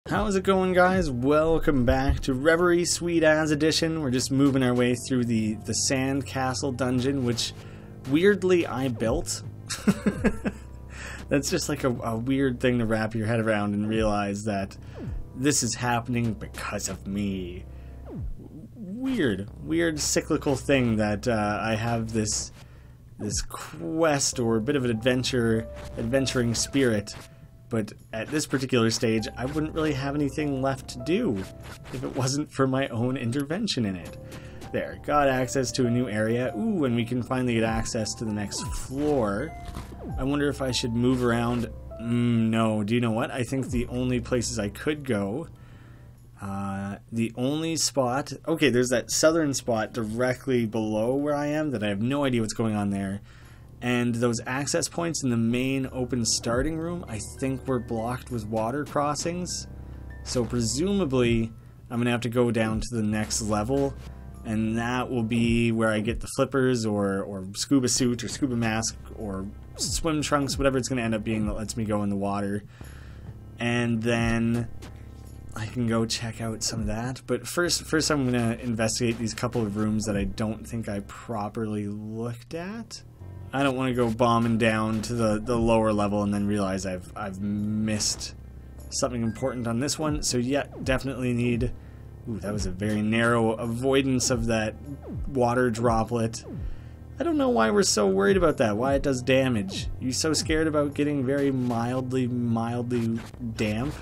How's it going, guys? Welcome back to Reverie Sweet As Edition. We're just moving our way through the sand castle dungeon, which weirdly I built. That's just like a weird thing to wrap your head around and realize that this is happening because of me. Weird cyclical thing that I have this quest or a bit of an adventuring spirit. But at this particular stage, I wouldn't really have anything left to do if it wasn't for my own intervention in it. There, got access to a new area. Ooh, and we can finally get access to the next floor. I wonder if I should move around. No, do you know what? I think the only places I could go, the only spot... Okay, there's that southern spot directly below where I am that I have no idea what's going on there. And those access points in the main open starting room, I think were blocked with water crossings. So presumably, I'm going to have to go down to the next level. And that will be where I get the flippers or scuba suit or scuba mask or swim trunks, whatever it's going to end up being that lets me go in the water. And then I can go check out some of that. But first I'm going to investigate these couple of rooms that I don't think I properly looked at. I don't want to go bombing down to the lower level and then realize I've missed something important on this one. So yeah, definitely need... Ooh, that was a very narrow avoidance of that water droplet. I don't know why we're so worried about that, why it does damage. You so scared about getting very mildly damp?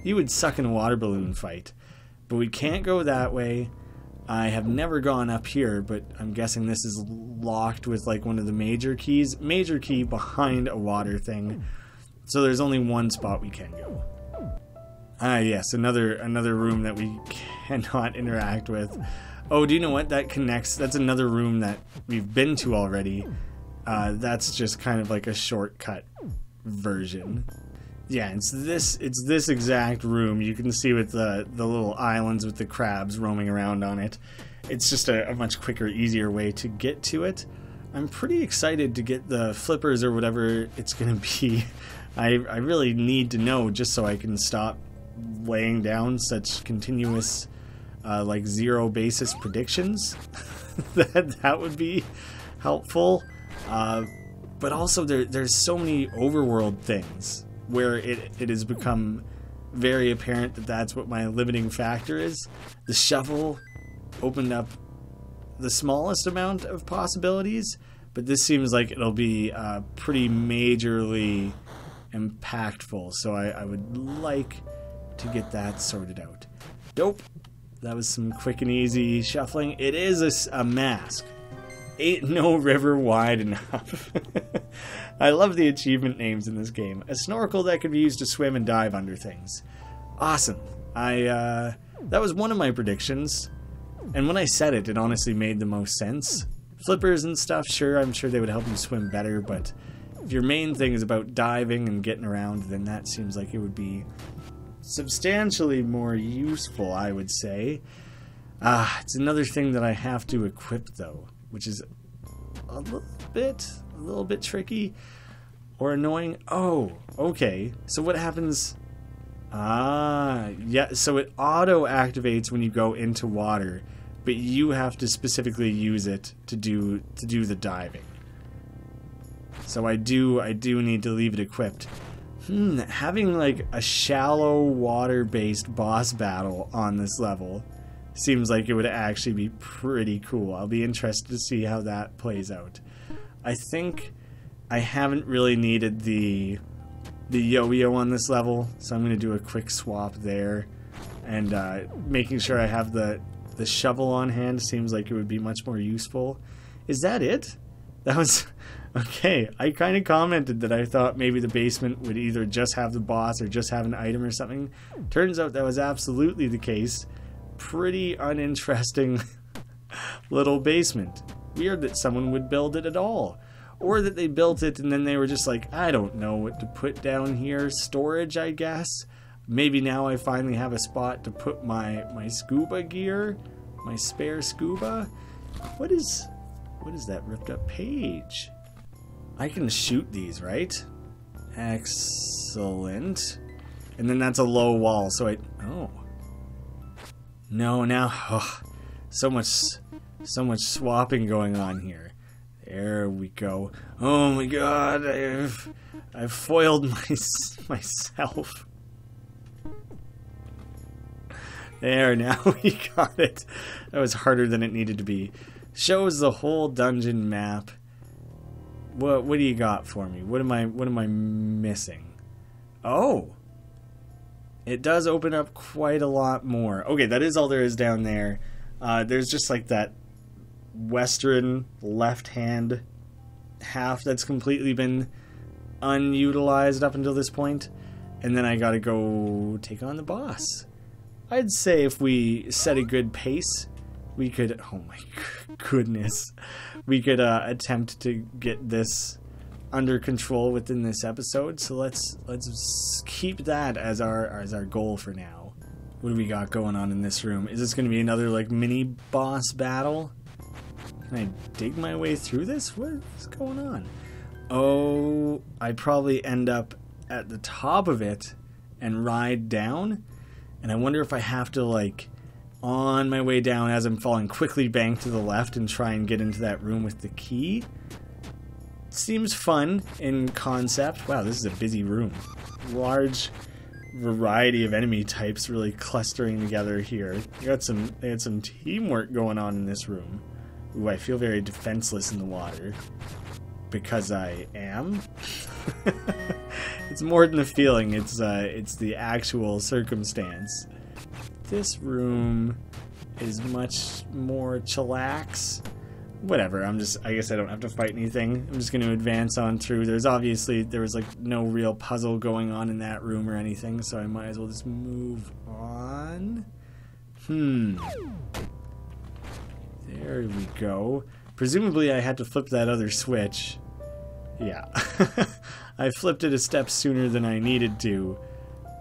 You would suck in a water balloon fight. But we can't go that way. I have never gone up here, but I'm guessing this is locked with like one of the major keys. Major key behind a water thing. So there's only one spot we can go. Ah, yes, another room that we cannot interact with. Oh, do you know what? That connects. That's another room that we've been to already. That's just kind of like a shortcut version. Yeah, it's this exact room. You can see with the little islands with the crabs roaming around on it. It's just a much quicker, easier way to get to it. I'm pretty excited to get the flippers or whatever it's going to be. I really need to know just so I can stop laying down such continuous, like zero basis predictions. that would be helpful. But also there's so many overworld things where it has become very apparent that that's what my limiting factor is. The shovel opened up the smallest amount of possibilities, but this seems like it'll be pretty majorly impactful, so I would like to get that sorted out. Dope. That was some quick and easy shuffling. It is a mask. Ain't no river wide enough. I love the achievement names in this game. A snorkel that can be used to swim and dive under things. Awesome. That was one of my predictions. And when I said it, it honestly made the most sense. Flippers and stuff, sure, I'm sure they would help you swim better, but if your main thing is about diving and getting around, then that seems like it would be substantially more useful, I would say. It's another thing that I have to equip, though, which is a little bit tricky or annoying. Oh, okay. So what happens? Yeah, so it auto activates when you go into water, but you have to specifically use it to do the diving. So I do need to leave it equipped. Having like a shallow water-based boss battle on this level seems like it would actually be pretty cool. I'll be interested to see how that plays out. I think I haven't really needed the yo-yo on this level, so I'm going to do a quick swap there. And making sure I have the shovel on hand seems like it would be much more useful. Is that it? That was... Okay, I kind of commented that I thought maybe the basement would either just have the boss or just have an item or something. Turns out that was absolutely the case. Pretty uninteresting little basement. Weird that someone would build it at all. Or that they built it and then they were just like, I don't know what to put down here. Storage, I guess. Maybe now I finally have a spot to put my scuba gear. My spare scuba. What is that ripped up page? I can shoot these, right? Excellent. And then that's a low wall, so oh. No, now, oh, so much swapping going on here. There we go. Oh my god, I've foiled myself. There, now we got it. That was harder than it needed to be. Shows the whole dungeon map. What do you got for me? What am I missing? Oh. It does open up quite a lot more. Okay, that is all there is down there. There's just like that western left-hand half that's completely been unutilized up until this point. And then I gotta go take on the boss. I'd say if we set a good pace, we could... Oh my goodness. We could attempt to get this under control within this episode. So let's keep that as our goal for now. What do we got going on in this room? Is this going to be another like mini boss battle? Can I dig my way through this? What is going on? Oh, I'd probably end up at the top of it and ride down. And I wonder if I have to, like, on my way down as I'm falling, quickly bank to the left and try and get into that room with the key. Seems fun in concept. Wow, this is a busy room. Large variety of enemy types really clustering together here. They had some teamwork going on in this room. Ooh, I feel very defenseless in the water. Because I am. It's more than a feeling, it's the actual circumstance. This room is much more chillax. Whatever, I guess I don't have to fight anything. I'm just going to advance on through. There was like no real puzzle going on in that room or anything, so I might as well just move on. There we go. Presumably I had to flip that other switch. Yeah. I flipped it a step sooner than I needed to.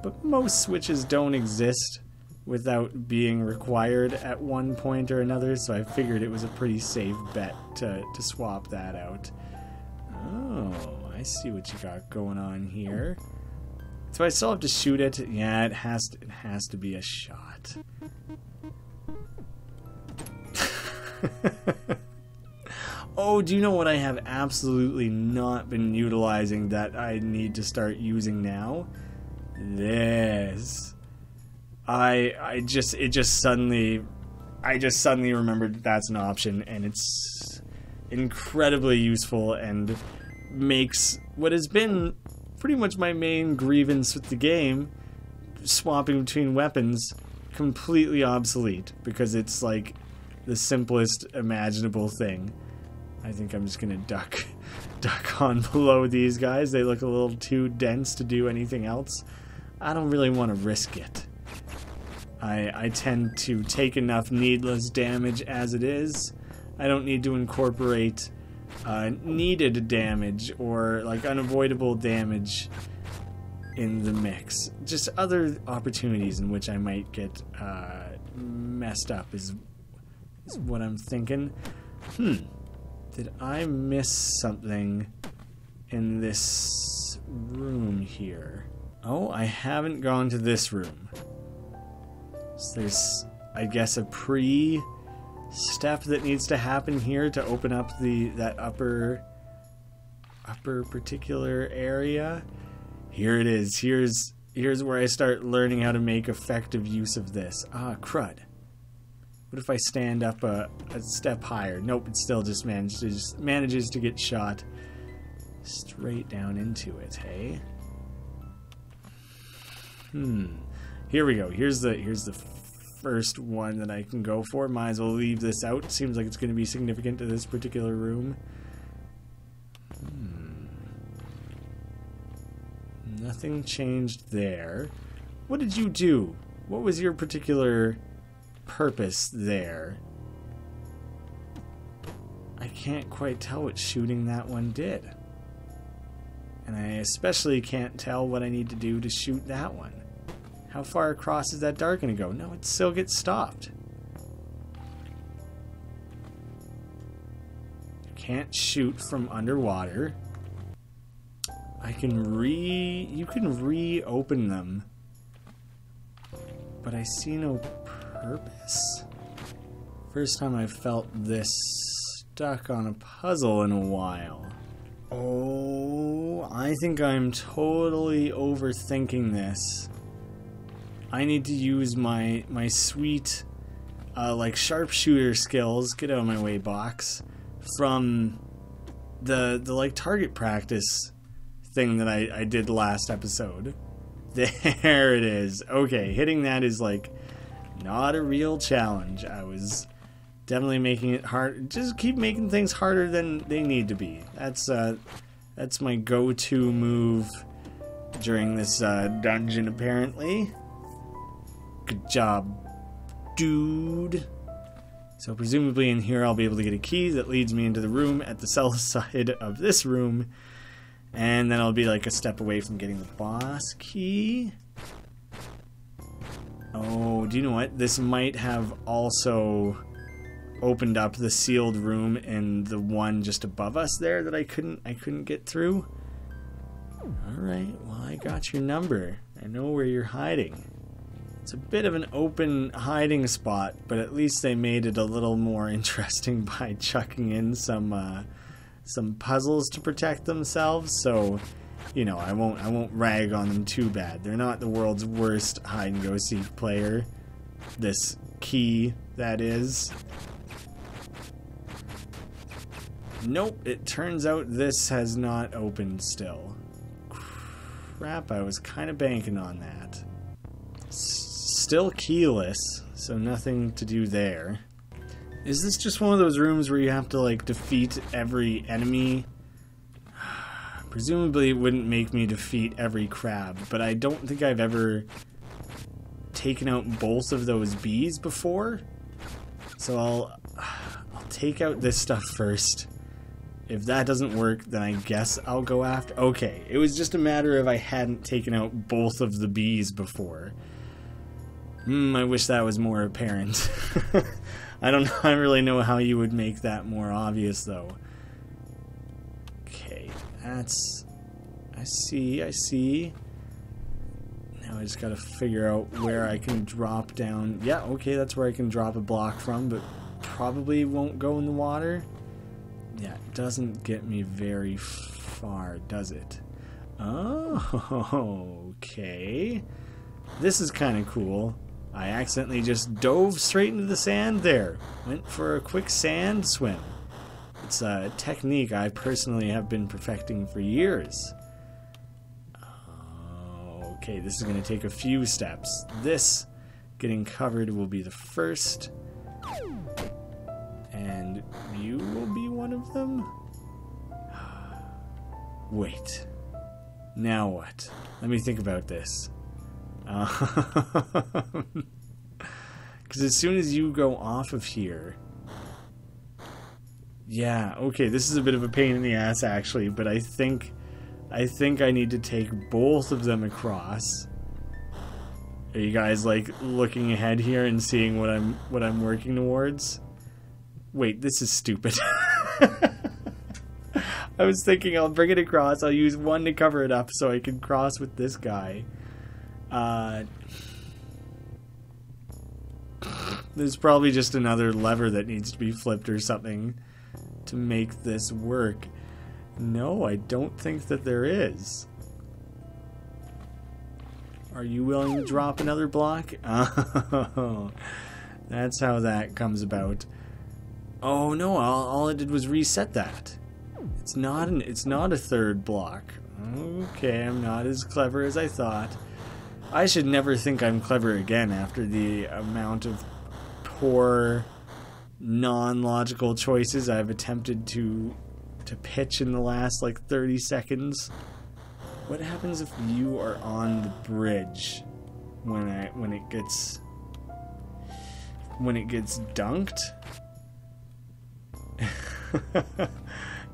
But most switches don't exist without being required at one point or another, so I figured it was a pretty safe bet to swap that out. Oh, I see what you got going on here. So I still have to shoot it. Yeah, it has to be a shot. Oh, do you know what I have absolutely not been utilizing that I need to start using now? This. I just suddenly remembered that's an option, and it's incredibly useful and makes what has been pretty much my main grievance with the game, swapping between weapons, completely obsolete, because it's like the simplest imaginable thing. I think I'm just gonna duck on below these guys. They look a little too dense to do anything else. I don't really want to risk it. I tend to take enough needless damage as it is. I don't need to incorporate needed damage or like unavoidable damage in the mix. Just other opportunities in which I might get messed up is what I'm thinking. Did I miss something in this room here? Oh, I haven't gone to this room. So there's, I guess, a pre-step that needs to happen here to open up that upper particular area. Here it is. Here's where I start learning how to make effective use of this. Ah, crud. What if I stand up a step higher? Nope, it still just manages to get shot straight down into it, hey? Here we go. Here's the first one that I can go for. Might as well leave this out. Seems like it's going to be significant to this particular room. Nothing changed there. What did you do? What was your particular purpose there? I can't quite tell what shooting that one did. And I especially can't tell what I need to do to shoot that one. How far across is that dart going to go? No, it still gets stopped. You can't shoot from underwater. You can reopen them but I see no purpose. First time I've felt this stuck on a puzzle in a while. Oh, I think I'm totally overthinking this. I need to use my sweet, like, sharpshooter skills, get out of my way, box, from the like, target practice thing that I did last episode. There it is. Okay, hitting that is, like, not a real challenge. I was definitely making it hard. Just keep making things harder than they need to be. That's my go-to move during this dungeon, apparently. Good job, dude. So presumably in here I'll be able to get a key that leads me into the room at the south side of this room. And then I'll be like a step away from getting the boss key. Oh, do you know what? This might have also opened up the sealed room in the one just above us there that I couldn't get through. Alright, well, I got your number. I know where you're hiding. It's a bit of an open hiding spot, but at least they made it a little more interesting by chucking in some puzzles to protect themselves, so you know, I won't rag on them too bad. They're not the world's worst hide and go seek player. This key, that is. Nope, it turns out this has not opened still. Crap, I was kind of banking on that. Still keyless, so nothing to do there. Is this just one of those rooms where you have to, like, defeat every enemy? Presumably it wouldn't make me defeat every crab, but I don't think I've ever taken out both of those bees before. So I'll take out this stuff first. If that doesn't work, then I guess I'll go after... Okay, it was just a matter of I hadn't taken out both of the bees before. I wish that was more apparent. I don't really know how you would make that more obvious, though. Okay, that's... I see. Now I just gotta figure out where I can drop down. Yeah, okay, that's where I can drop a block from, but probably won't go in the water. Yeah, it doesn't get me very far, does it? Oh, okay. This is kind of cool. I accidentally just dove straight into the sand there. Went for a quick sand swim. It's a technique I personally have been perfecting for years. Okay, this is going to take a few steps. This, getting covered, will be the first. And you will be one of them? Wait. Now what? Let me think about this. Because as soon as you go off of here... Yeah, okay, this is a bit of a pain in the ass, actually, but I think I need to take both of them across. Are you guys, like, looking ahead here and seeing what I'm working towards? Wait, this is stupid. I was thinking I'll bring it across, I'll use one to cover it up so I can cross with this guy. There's probably just another lever that needs to be flipped or something to make this work. No, I don't think that there is. Are you willing to drop another block? Oh, that's how that comes about. Oh no, all I did was reset that. It's not a third block. Okay, I'm not as clever as I thought. I should never think I'm clever again after the amount of poor, non-logical choices I've attempted to pitch in the last, like, 30 seconds. What happens if you are on the bridge when it gets dunked?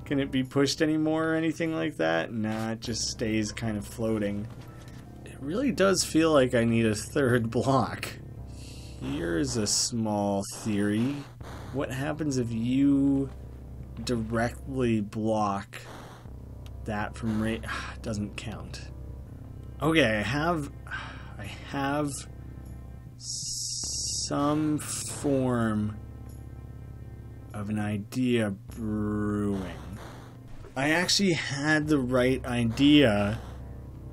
Can it be pushed anymore or anything like that? Nah, it just stays kind of floating. It really does feel like I need a third block. Here's a small theory. What happens if you directly block that from doesn't count. Okay, I have some form of an idea brewing. I actually had the right idea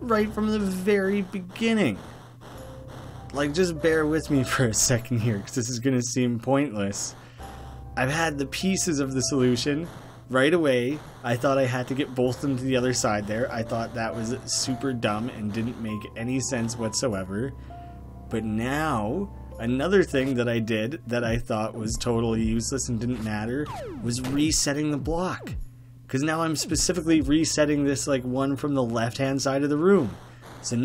right from the very beginning. Like, just bear with me for a second here, because this is going to seem pointless. I've had the pieces of the solution right away. I thought I had to get both of them to the other side there. I thought that was super dumb and didn't make any sense whatsoever. But now, another thing that I did that I thought was totally useless and didn't matter was resetting the block. Because now I'm specifically resetting this like one from the left-hand side of the room. So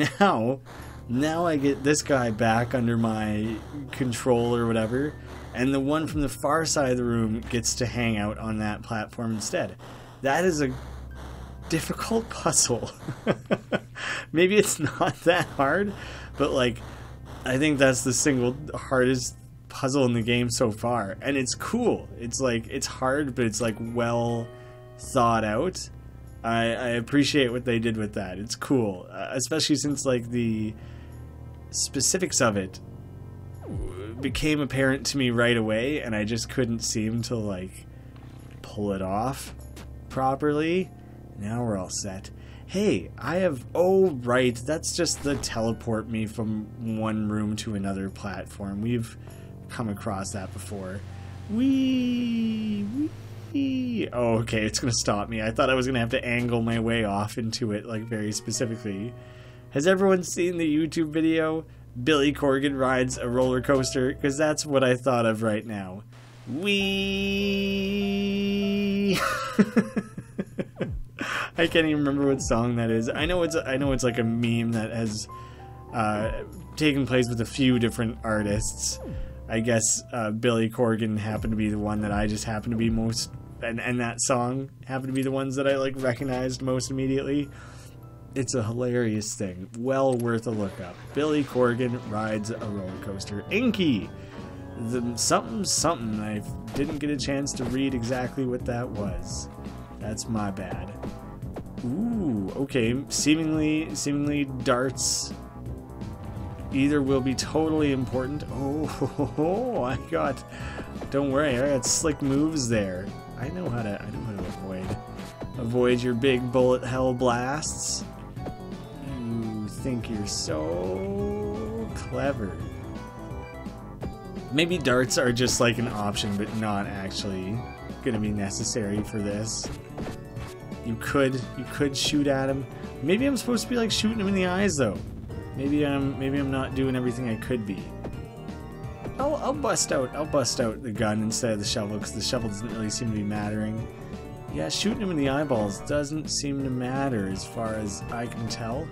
now I get this guy back under my control or whatever, and the one from the far side of the room gets to hang out on that platform instead. That is a difficult puzzle. Maybe it's not that hard, but like, I think that's the single hardest puzzle in the game so far. And it's cool. It's like, it's hard, but it's like well thought out. I appreciate what they did with that. It's cool, especially since like the specifics of it became apparent to me right away, and I just couldn't seem to like pull it off properly. Now we're all set. Hey, I have, oh right, that's just the teleport me from one room to another platform. We've come across that before. Oh, okay, it's gonna stop me. I thought I was gonna have to angle my way off into it, like, very specifically. Has everyone seen the YouTube video, Billy Corgan rides a roller coaster? Because that's what I thought of right now. Whee! I can't even remember what song that is. I know it's like a meme that has taken place with a few different artists. I guess Billy Corgan happened to be the one that I just happened to be most, and that song happened to be the ones that I like recognized most immediately. It's a hilarious thing. Well worth a look up. Billy Corgan rides a roller coaster. Inky! Something. I didn't get a chance to read exactly what that was. That's my bad. Ooh, okay. Seemingly darts either will be totally important. Oh, I got. Don't worry, I got slick moves there. I know how to avoid your big bullet hell blasts. You think you're so clever. Maybe darts are just like an option, but not actually gonna be necessary for this. You could shoot at him. Maybe I'm supposed to be like shooting him in the eyes though. Maybe I'm not doing everything I could be. I'll bust out the gun instead of the shovel, because the shovel doesn't really seem to be mattering. Yeah, shooting him in the eyeballs doesn't seem to matter as far as I can tell.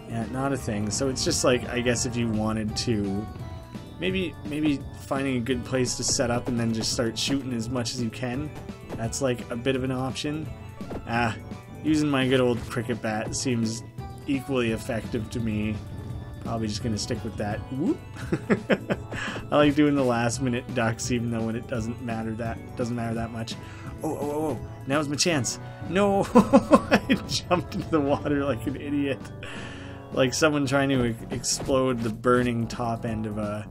Yeah, not a thing. So it's just like, I guess if you wanted to, maybe finding a good place to set up and then just start shooting as much as you can. That's like a bit of an option. Using my good old cricket bat seems equally effective to me. Probably just gonna stick with that. Whoop. I like doing the last minute ducks, even though when it doesn't matter that much. Oh, now's my chance. No. I jumped into the water like an idiot, like someone trying to explode the burning top end of a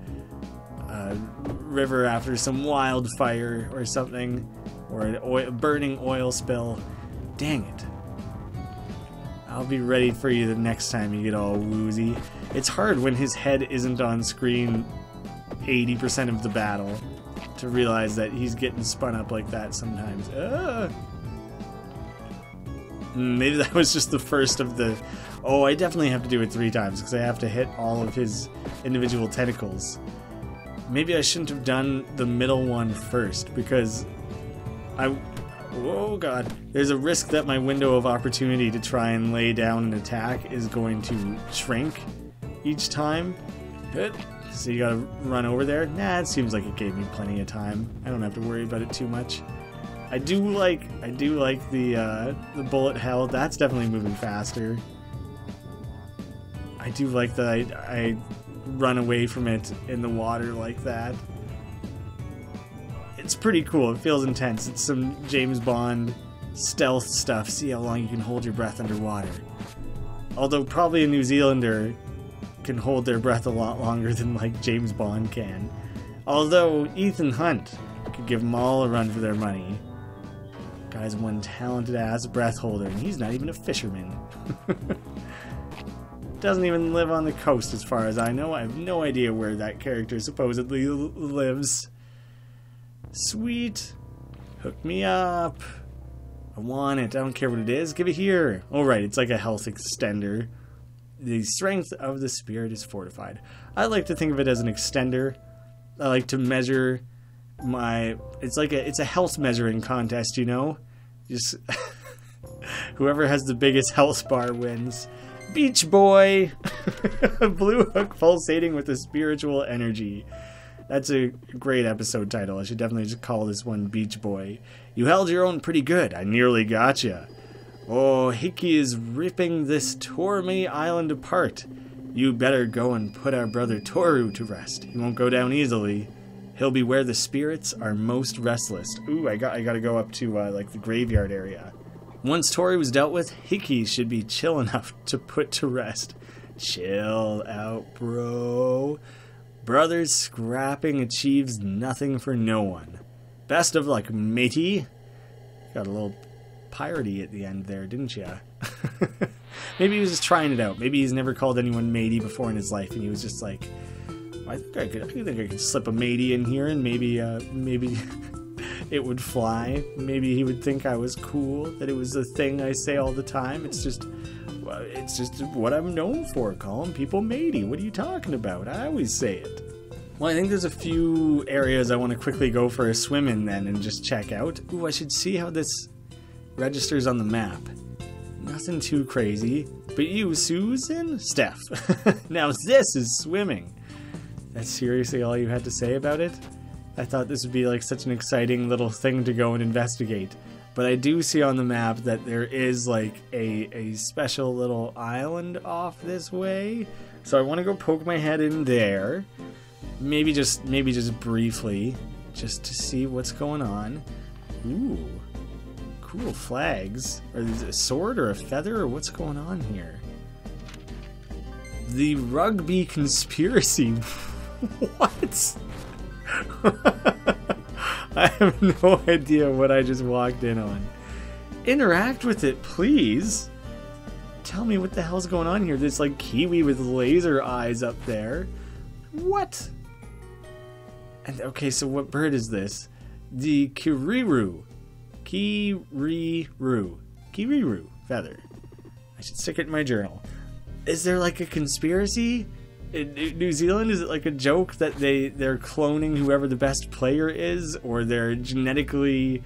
river after some wildfire or something, or a burning oil spill. Dang it. I'll be ready for you the next time you get all woozy. It's hard when his head isn't on screen 80% of the battle to realize that he's getting spun up like that sometimes. Maybe that was just the first of the... Oh, I definitely have to do it 3 times because I have to hit all of his individual tentacles. Maybe I shouldn't have done the middle one first, because oh god. There's a risk that my window of opportunity to try and lay down an attack is going to shrink each time. Good. So you gotta run over there. Nah, it seems like it gave me plenty of time. I don't have to worry about it too much. I do like the bullet hell. That's definitely moving faster. I do like that I run away from it in the water like that. It's pretty cool. It feels intense. It's some James Bond stealth stuff. See how long you can hold your breath underwater. Although probably a New Zealander can hold their breath a lot longer than like James Bond can. Although Ethan Hunt could give them all a run for their money. Guy's one talented ass breath holder, and he's not even a fisherman. Doesn't even live on the coast as far as I know. I have no idea where that character supposedly lives. Sweet. Hook me up. I want it. I don't care what it is. Give it here. Oh, right. It's like a health extender. The strength of the spirit is fortified. I like to think of it as an extender. I like to measure my... It's a health measuring contest, you know? Just... whoever has the biggest health bar wins. Beach Boy! Blue hook pulsating with a spiritual energy. That's a great episode title. I should definitely just call this one Beach Boy. You held your own pretty good. I nearly gotcha. Oh, Hickey is ripping this Toromi Island apart. You better go and put our brother Toru to rest. He won't go down easily. He'll be where the spirits are most restless. Ooh, I gotta go up to like the graveyard area. Once Toru was dealt with, Hickey should be chill enough to put to rest. Chill out, bro. Brothers scrapping achieves nothing for no one. Best of luck, matey. Got a little piratey at the end there, didn't ya? Maybe he was just trying it out. Maybe he's never called anyone matey before in his life, and he was just like, I think I could slip a matey in here, and maybe it would fly. Maybe he would think I was cool, that it was a thing I say all the time. It's just what I'm known for, calling people matey. What are you talking about? I always say it. Well, I think there's a few areas I want to quickly go for a swim in then and just check out. Ooh, I should see how this registers on the map. Nothing too crazy. But you, Susan? Steph. Now this is swimming. That's seriously all you had to say about it? I thought this would be like such an exciting little thing to go and investigate. But I do see on the map that there is like a special little island off this way. So I want to go poke my head in there. Maybe just briefly, just to see what's going on. Ooh, cool flags. Or is it a sword or a feather or what's going on here? The rugby conspiracy. What? I have no idea what I just walked in on. Interact with it, please. Tell me what the hell's going on here. There's like kiwi with laser eyes up there. What? And okay, so what bird is this? The Kiriru. Kiriru feather. I should stick it in my journal. Is there like a conspiracy? In New Zealand, is it like a joke that they're cloning whoever the best player is, or they're genetically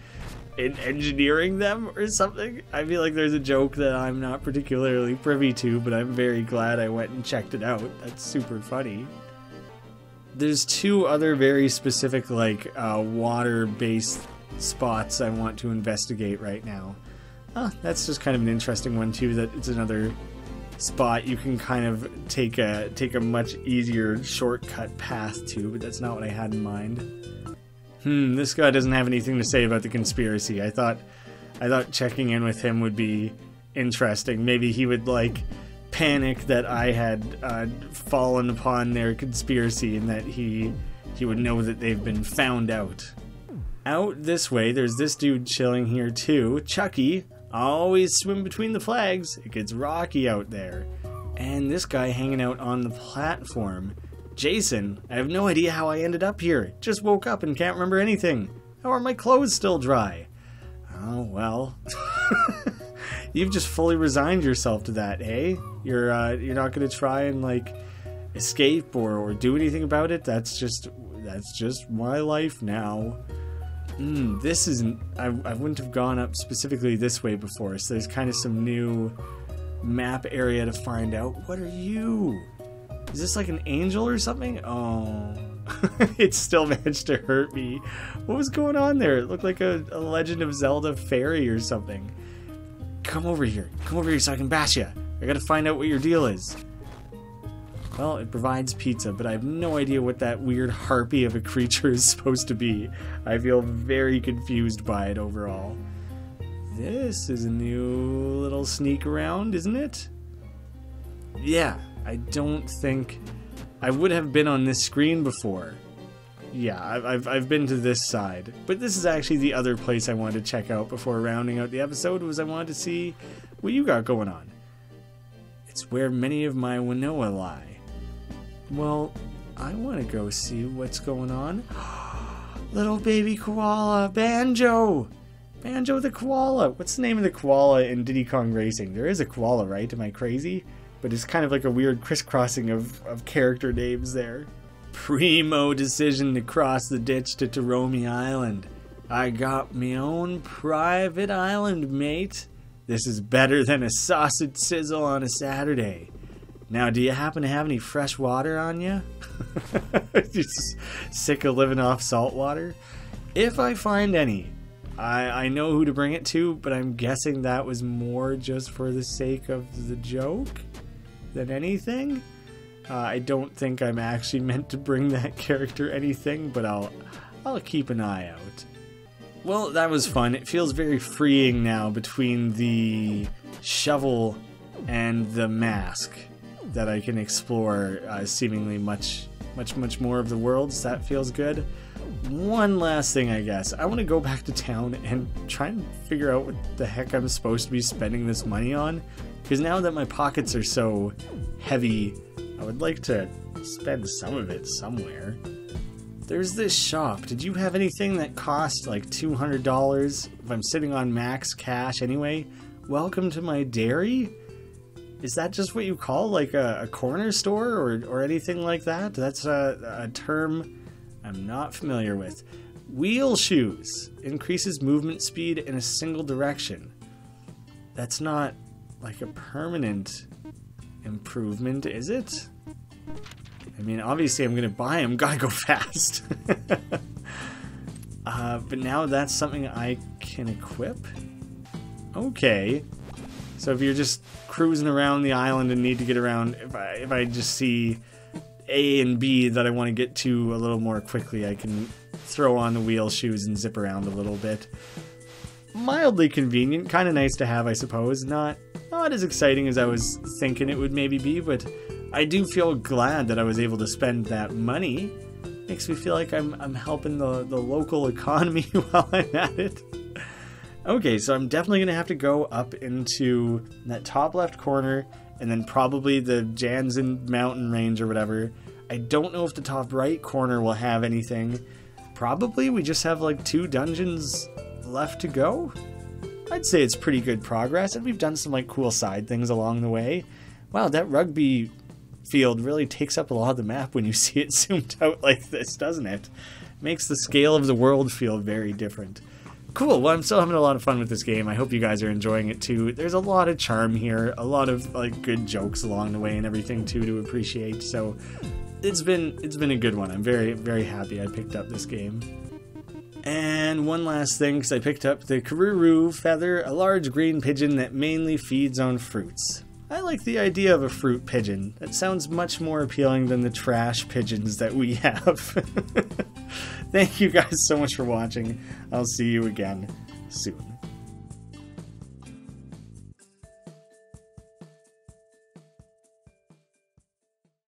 engineering them or something? I feel like there's a joke that I'm not particularly privy to, but I'm very glad I went and checked it out. That's super funny. There's two other very specific like water-based spots I want to investigate right now. Oh, that's just kind of an interesting one too, that it's another spot you can kind of take a much easier shortcut path to, but that's not what I had in mind. This guy doesn't have anything to say about the conspiracy. I thought checking in with him would be interesting. Maybe he would like panic that I had fallen upon their conspiracy and that he would know that they've been found out. Out this way, there's this dude chilling here too, Chucky. Always swim between the flags. It gets rocky out there. And this guy hanging out on the platform. Jason, I have no idea how I ended up here. Just woke up and can't remember anything. How are my clothes still dry? Oh, well. You've just fully resigned yourself to that, eh? You're not going to try and, like, escape or do anything about it? That's just my life now. This isn't... I wouldn't have gone up specifically this way before, so there's kind of some new map area to find out. What are you? Is this like an angel or something? Oh. It still managed to hurt me. What was going on there? It looked like a Legend of Zelda fairy or something. Come over here. Come over here so I can bash you. I gotta find out what your deal is. Well, it provides pizza, but I have no idea what that weird harpy of a creature is supposed to be. I feel very confused by it overall. This is a new little sneak around, isn't it? Yeah, I don't think I would have been on this screen before. Yeah, I've been to this side. But this is actually the other place I wanted to check out before rounding out the episode, was I wanted to see what you got going on. It's where many of my Wanoa lie. Well, I want to go see what's going on. Little baby koala, Banjo! Banjo the koala! What's the name of the koala in Diddy Kong Racing? There is a koala, right? Am I crazy? But it's kind of like a weird crisscrossing of character names there. Primo decision to cross the ditch to Toromi Island. I got me own private island, mate. This is better than a sausage sizzle on a Saturday. Now, do you happen to have any fresh water on you? You're just sick of living off salt water? If I find any, I know who to bring it to, but I'm guessing that was more just for the sake of the joke than anything. I don't think I'm actually meant to bring that character anything, but I'll keep an eye out. Well, that was fun. It feels very freeing now between the shovel and the mask, that I can explore seemingly much more of the world, so that feels good. One last thing, I guess. I want to go back to town and try and figure out what the heck I'm supposed to be spending this money on, because now that my pockets are so heavy, I would like to spend some of it somewhere. There's this shop. Did you have anything that cost like $200 if I'm sitting on max cash anyway? Welcome to my dairy? Is that just what you call like a corner store or anything like that? That's a term I'm not familiar with. Wheel shoes. Increases movement speed in a single direction. That's not like a permanent improvement, is it? I mean, obviously I'm gonna buy them. Gotta go fast. But now that's something I can equip? Okay. So if you're just cruising around the island and need to get around, if I just see A and B that I want to get to a little more quickly, I can throw on the wheel shoes and zip around a little bit. Mildly convenient, kind of nice to have, I suppose. Not as exciting as I was thinking it would maybe be, but I do feel glad that I was able to spend that money. Makes me feel like I'm helping the local economy while I'm at it. Okay, so I'm definitely going to have to go up into that top left corner and then probably the Jansen mountain range or whatever. I don't know if the top right corner will have anything. Probably we just have like 2 dungeons left to go. I'd say it's pretty good progress, and we've done some like cool side things along the way. Wow, that rugby field really takes up a lot of the map when you see it zoomed out like this, doesn't it? Makes the scale of the world feel very different. Cool, well, I'm still having a lot of fun with this game. I hope you guys are enjoying it too. There's a lot of charm here, a lot of like good jokes along the way and everything too to appreciate. So it's been a good one. I'm very, very happy I picked up this game. And one last thing, because I picked up the Karuru feather, a large green pigeon that mainly feeds on fruits. I like the idea of a fruit pigeon. That sounds much more appealing than the trash pigeons that we have. Thank you guys so much for watching. I'll see you again soon.